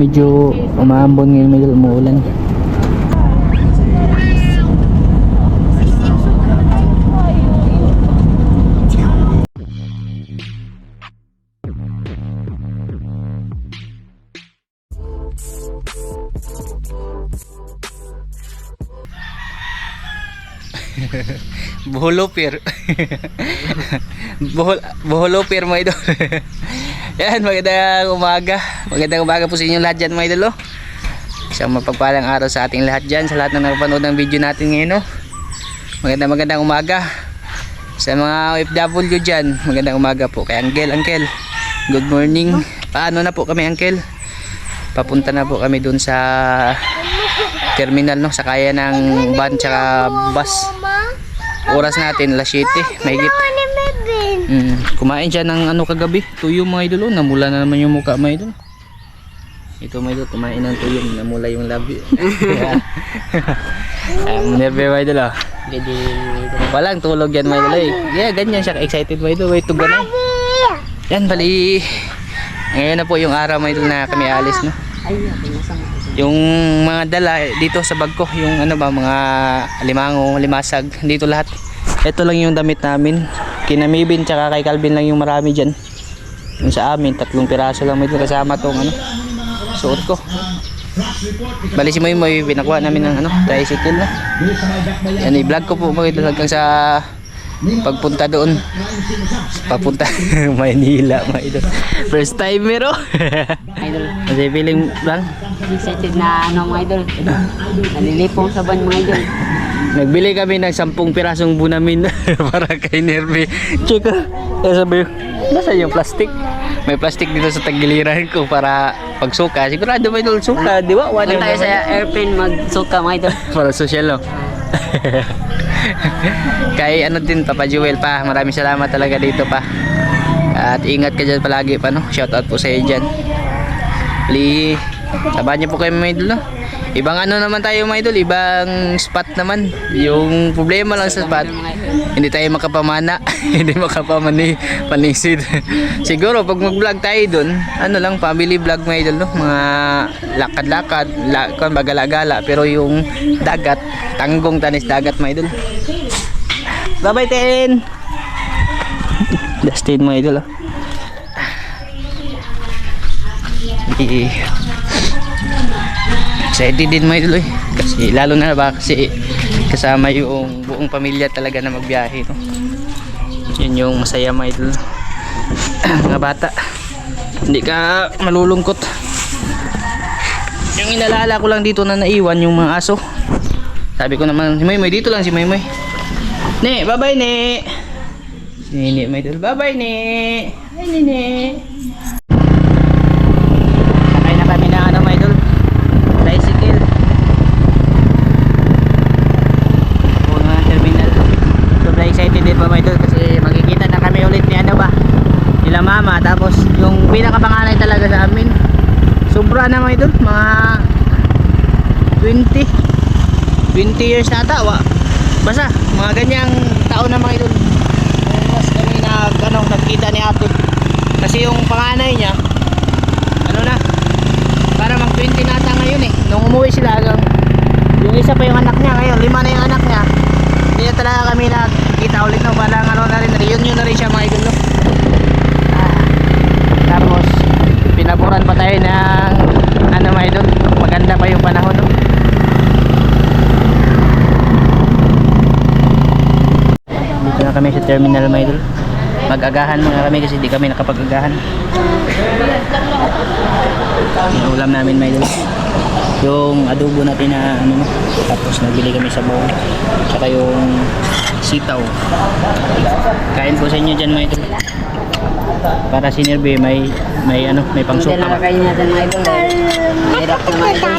Medyo umaambon ngayon, medyo umuulan. Buholopir. Buholopir mga idol. Yan, magandang umaga. Magandang umaga po sa inyo lahat dyan mga idol. Isang mapagpalang araw sa ating lahat dyan, sa lahat na nakapanood ng video natin ngayon. Magandang umaga sa mga OFW dyan. Magandang umaga po kay Uncle. Good morning. Paano na po kami Uncle? Papunta na po kami dun sa terminal, no? Sakaya ng van tsaka bus. Oras natin alas 7 mahigit. Kumain siya ng ano kagabi, tuyo mga idol. Namula na naman yung mukha mga idol. Ito mga idol, kumain ng tuyo, namula yung labi. Nerve mga idol. Walang tulog yan mga idol. Yeah, ganyan siya, excited mga idol. Wait, tugan na. Yan, bali. Ngayon na po yung araw mga idol na kami alis, no? Yung mga dala dito sa bag ko, yung ano ba, mga limango, limasag, dito lahat. Ito lang yung damit namin. Kina Mibin tsaka kay Calvin lang yung marami dyan. Yung sa amin, 3 piraso lang may kasama tong ano, suot ko. Bali si Moy pinakuha namin ng ano, tricycle na. Yan, i-vlog ko po mga idol hanggang sa pagpunta doon. Papunta Maynila mga idol. First timer oh. Idol. Kasi feeling lang. Excited na ano mga idol. Nalilipong sa van mga idol. Nagbili kami ng 10 pirasong bunamin para kay Nerve. Chika, sabi ko, nasaan yung plastic? May plastic dito sa tagiliran ko para pagsuka. Sigurado may idol suka, di ba? Kung tayo sa airplane magsuka mga idol. Para social, no? Kay ano din, Papa Jewel pa. Maraming salamat talaga dito pa. At ingat ka dyan palagi pa, no? Shoutout po sa iyo dyan. Li, sabahan niyo po kayo mga idol, no? Ibang ano naman tayo mga idol, ibang spot naman. Yung problema lang sa spot, hindi tayo makapamana. Hindi makapamanisid. Siguro pag mag-vlog tayo dun, ano lang, family vlog mga idol, no? Mga lakad-lakad, bagala-gala. Pero yung dagat, tanggong tanis dagat mga idol. Bye-bye Ten! Dustin mga idol, oh. Excited din mga idol, eh. Kasi lalo na ba kasi kasama yung buong pamilya talaga na magbiyahe, no? Yun yung masaya mga idol. Mga bata, hindi ka malulungkot. Yung inalala ko lang dito na naiwan yung mga aso. Sabi ko naman si Moy dito lang, si Moy. Ne, bye bye ne. Si Nini mga idol, bye bye ne. Hi Nini. Sakay na kami na ano mga idol, tricycle. Kung mga terminal. Sobrang excited din pa mga idol kasi makikita na kami ulit ni ano ba, nila mama. Tapos yung pinakapanganay talaga sa amin, sobra na mga idol, mga 20 years na ata. Basta mga ganyang taon na mga idol. Mas kami nagkita ni ate. Kasi yung panganay niya, ano na, para mag 20 na ata ngayon eh. Nung umuwi sila hanggang yung isa pa yung anak niya, ngayon 5 na yung anak niya. Hindi na talaga kami nagkita ulit, no? Parang ano na rin, reunion na rin siya mga idol, no? Tapos pinaburan pa tayo ng ano mga idol, maganda pa yung panahon, no? Dito na kami sa terminal mga idol. Mag-agahan muna kami kasi di kami nakapag-agahan. Yung ulam namin mga idol, yung adobo natin na ano, tapos nagbili kami sa bowl, tsaka yung sitaw. Kain po sa inyo dyan mga idol. Para si Nerve may ano, may pangsuka. Hindi na kayo natin mga idol. Hirap na mga idol.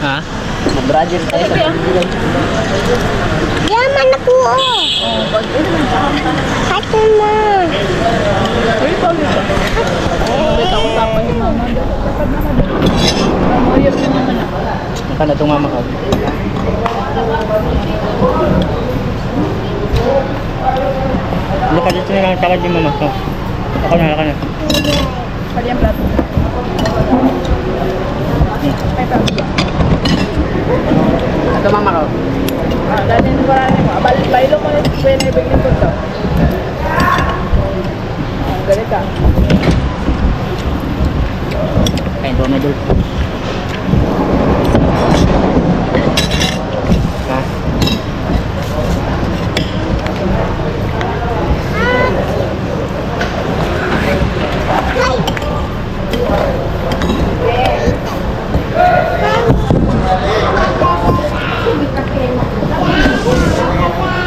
Ha? Mag-brother tayo sa pagbibigan. Yaman ako oh. Hato na. Maka na itong mama ka. Lakad dito na lang, takad yung mama ka. Ako na. Pali ang plato. Kain po mga idol. Ha?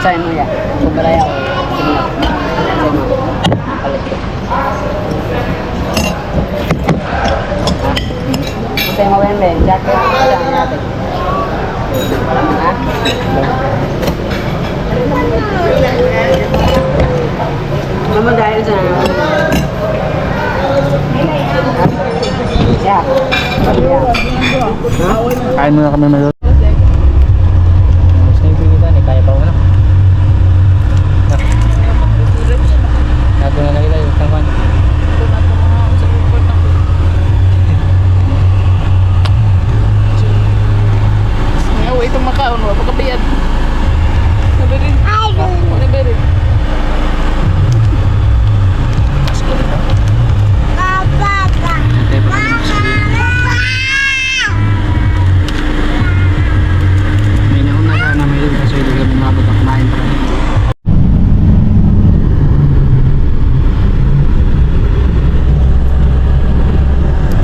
Saan mo ya? Kubalaya ko. Saan mo? Alit. Masaya mo ba yan, Ben? Jacket? Saan natin? Ha? Naman dahil sa... Yeah. Kain muna kami mga idol. Mas na kita ni kaya pa mo na. Nato na kita yung kawan. Ngayon, itong makaon mo, pagkabiyad. Nabirin. Nabirin. May nauna sana may idol kasi hindi kami mabot ang kumain pa rin.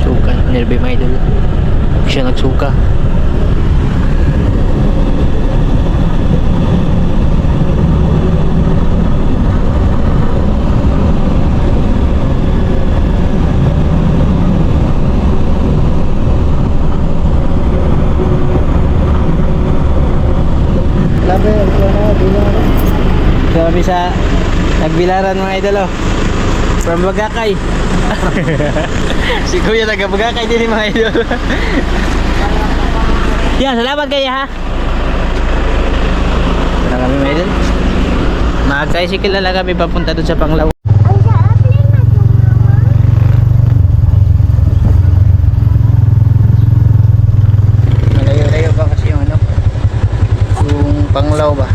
Suka, nerbe mga idol. Hindi siya nagsuka. Kami sa Nagbilaran mga idol oh. From Bagakay. Si Kuya taga Bagakay din mga idol. Yan, salamat kayo ha. Ito na kami mga idol. Mag-tricycle na lang kami papunta doon sa Panglao. Malayo-layo pa kasi yung ano, yung Panglao ba.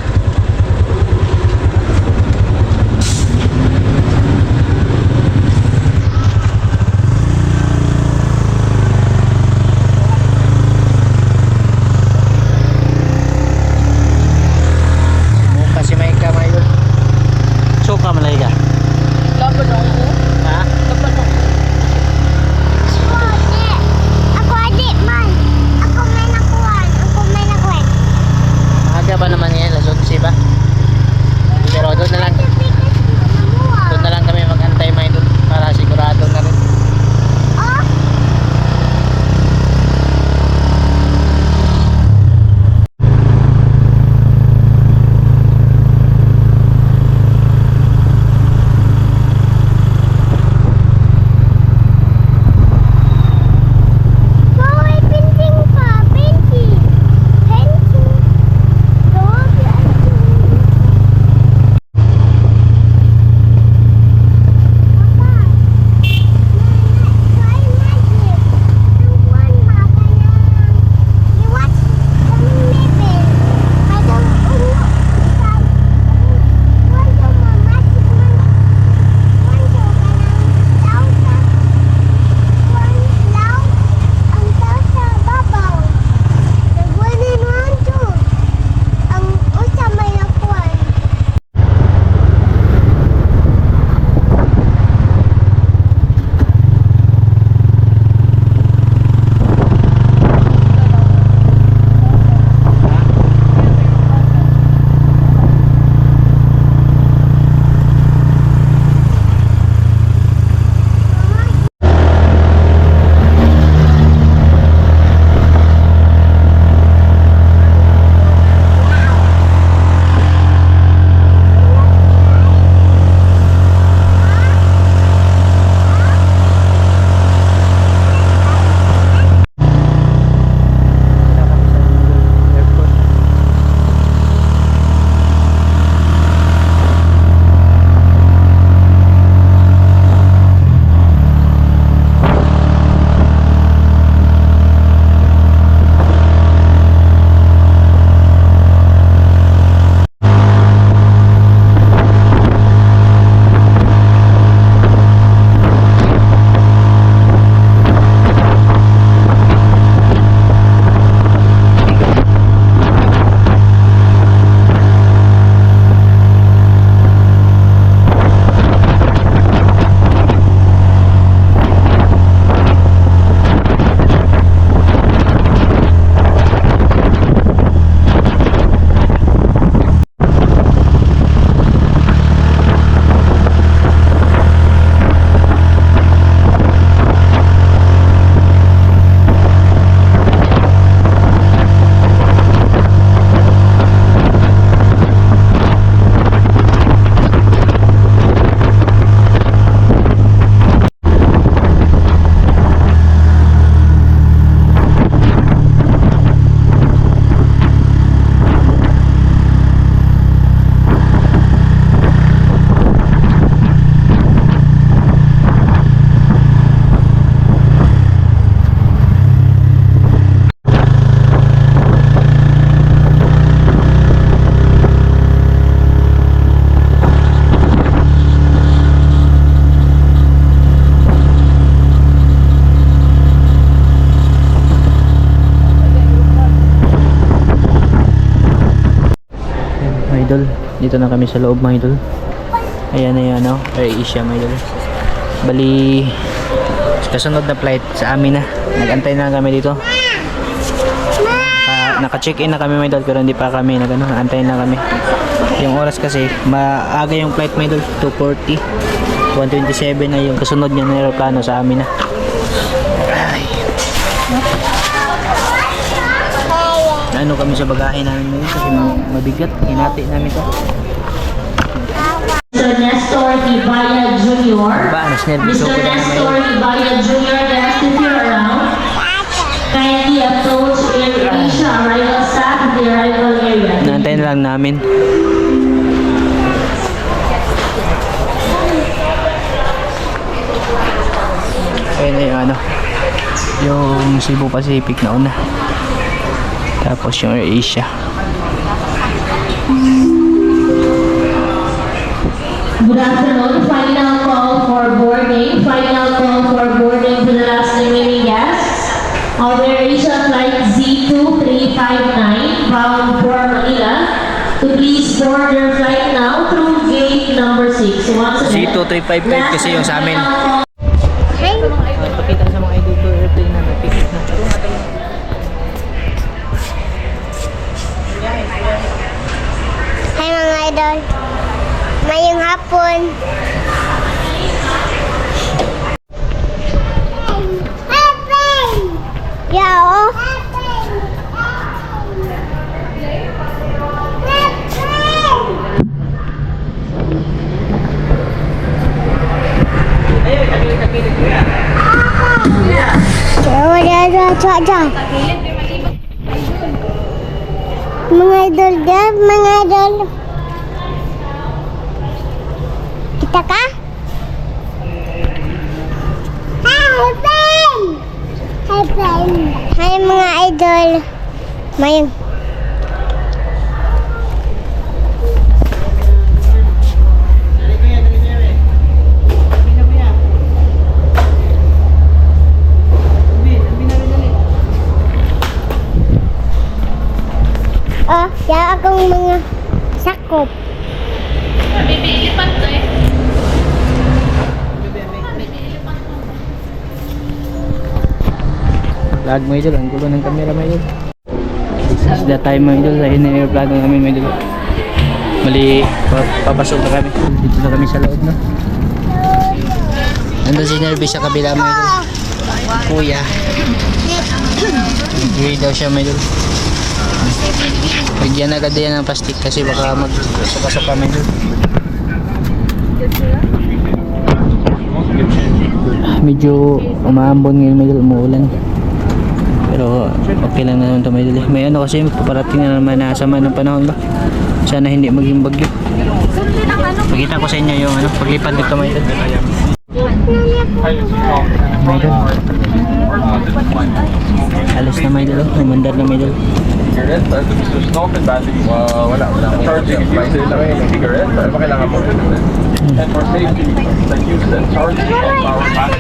Suka malay ka. Dito na kami sa loob mga idol. Ayan na yan, AirAsia mga idol. Bali, kasunod na flight sa amin na. Nag-antay na kami dito. Naka-check-in na kami mga idol, pero hindi pa kami antay na kami. Yung oras kasi maaga yung flight mga idol, 2:40. 1:27 na yung kasunod niya na aeroplano sa amin na. Ay. Ano kami sa bagahe namin ngayon kasi mabigat, hinati namin to. Mr. Nestor Ibaya Jr. Nervous Mr. ako na Nestor Ibaya Jr. That's if you're around. Kindly approach AirAsia arrival staff at the arrival area. Naantay na lang namin. Ayun na yung yung Cebu Pacific na una. Tapos yung AirAsia. Good afternoon. Final call for boarding. Final call for boarding to the last remaining guests. Our AirAsia flight Z2359 bound for Manila to please board their flight now through gate number 6. Once again, Z2355 kasi yung sa amin. Sa mga idol. Pakita sa mga idol ko airplane na nag-ticket na. Hi mga idol. Mayong hapon. Yao. Mga idol dyan, mga idol. Kita ka? Hi, friend! Hi, friend! Hi, mga idol. Mayang. Oh, yan akong mga sakop. Baby elephant to eh. Vlog mo idol, ang gulo ng camera mo idol. This is the time mo idol, dahil na-airplano namin mo idol. Mali, papasok na kami. Dito na kami sa loob na. Nandun si Nervy sa kabila mo idol. Kuya. Agree daw siya mo idol. Bigyan agad yan ng plastic kasi baka magpasok kami idol. Medyo umaambon ngayon medyo umuulan. Pero okay lang naman ito medyo. May kasi paparating na naman na sama ng panahon ba? Sana hindi maging bagyo. Pakita ko sa inyo yung paglipad dito medyo. Medyo. Alis na medyo. Namandar na medyo. Cigarette, pero gusto smoke and battery. Wala. Charging is used in cigarette, pero kailangan mo. And for safety, that use and charging of power bank.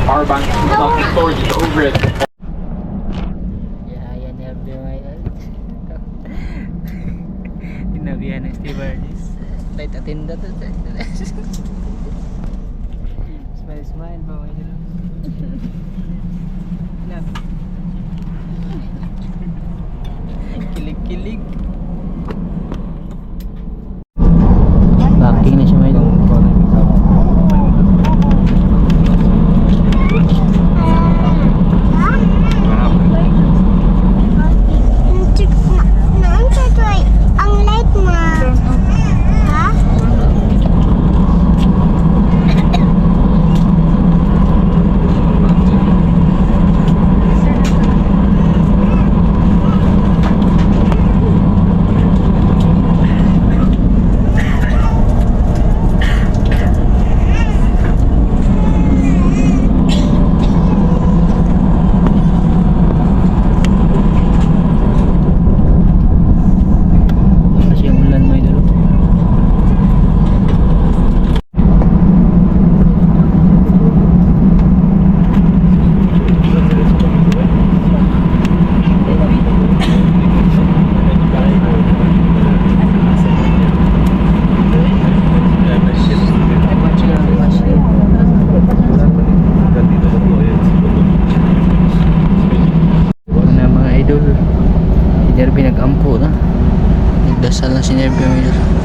Power bank is not the storage, it's over it. Yan Nervy idol. Tinabihan ng stewardess. Flight attendant. Smile ba idol? Kilig-kilig. Backing na siya may Ang light mo. Ha? Dasal na si Nervio mga idol.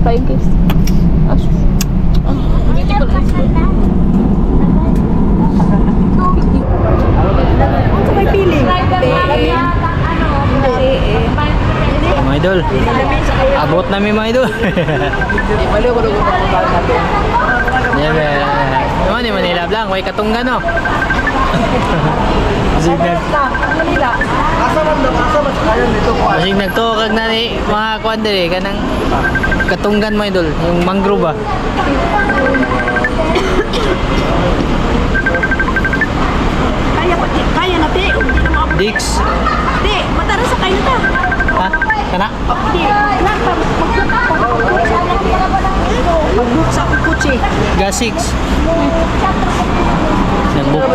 flying kiss. May feeling. Mga idol. Abot namin mga idol. Yan naman ni Manila Blanc, way katunggan no. Masig nagtukag na ni mga kuan diri kanang katunggan mga idol, yung mangrove ba. Kaya na, te. Dix. Te, matara sa kayo ta. Ha? Kana? Mag-book sa akong kutsi. Ga 6.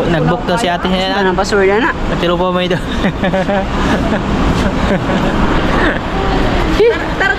Nagbook to si ate niya. Ano ang password na? Natiro pa mga idol. Tara,